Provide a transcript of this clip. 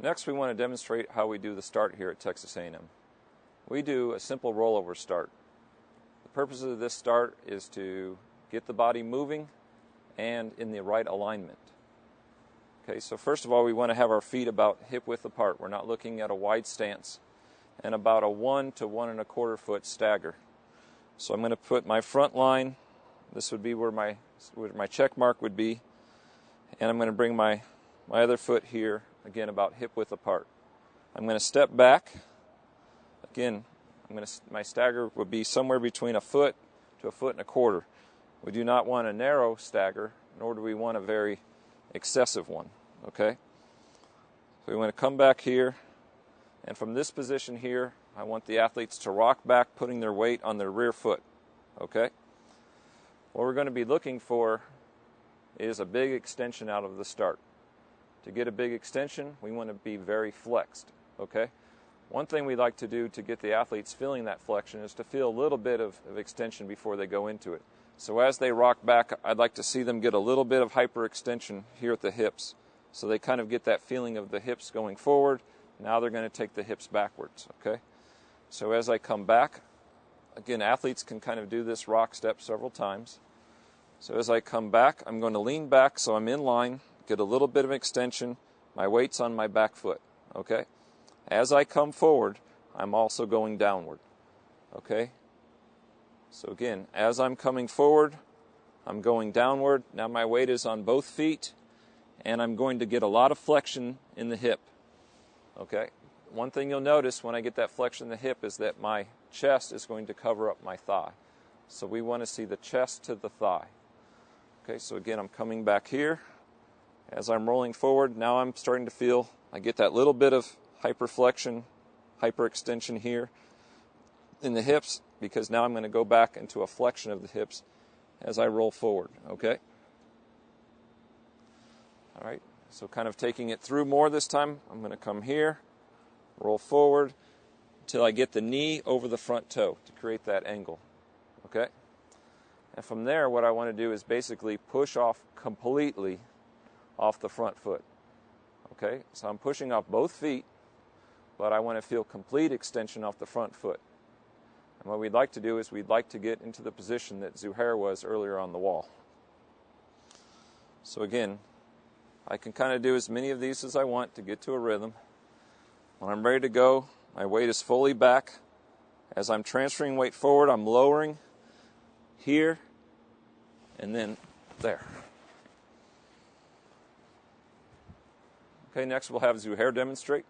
Next, we want to demonstrate how we do the start here at Texas A&M. We do a simple rollover start. The purpose of this start is to get the body moving and in the right alignment. Okay, so first of all, we want to have our feet about hip width apart. We're not looking at a wide stance, and about a 1 to 1 1/4 foot stagger. So I'm going to put my front line. This would be where my check mark would be, and I'm going to bring my other foot here, again about hip width apart. I'm going to step back. Again, my stagger would be somewhere between a foot to a 1 1/4 feet. We do not want a narrow stagger, nor do we want a very excessive one. Okay? So we want to come back here, and from this position here, I want the athletes to rock back, putting their weight on their rear foot. Okay? What we're going to be looking for is a big extension out of the start. To get a big extension, we want to be very flexed. Okay? One thing we like to do to get the athletes feeling that flexion is to feel a little bit of extension before they go into it. So as they rock back, I'd like to see them get a little bit of hyperextension here at the hips. So they kind of get that feeling of the hips going forward. Now they're going to take the hips backwards. Okay? So as I come back, again, athletes can kind of do this rock step several times. So as I come back, I'm going to lean back so I'm in line, get a little bit of extension. My weight's on my back foot. Okay? As I come forward, I'm also going downward. Okay? So again, as I'm coming forward, I'm going downward. Now my weight is on both feet, and I'm going to get a lot of flexion in the hip. Okay? One thing you'll notice when I get that flexion in the hip is that my chest is going to cover up my thigh. So we want to see the chest to the thigh. Okay, so again, I'm coming back here. As I'm rolling forward, now I'm starting to feel, I get that little bit of hyperflexion, hyperextension here in the hips, because now I'm going to go back into a flexion of the hips as I roll forward. Okay? All right, so kind of taking it through more this time, I'm going to come here, roll forward until I get the knee over the front toe to create that angle. Okay? And from there, what I want to do is basically push off completely off the front foot. Okay? So I'm pushing off both feet, but I want to feel complete extension off the front foot. And what we'd like to do is we'd like to get into the position that Zuhair was earlier on the wall. So again, I can kind of do as many of these as I want to get to a rhythm. When I'm ready to go, my weight is fully back. As I'm transferring weight forward, I'm lowering here and then there. Okay, next we'll have Zuhair demonstrate.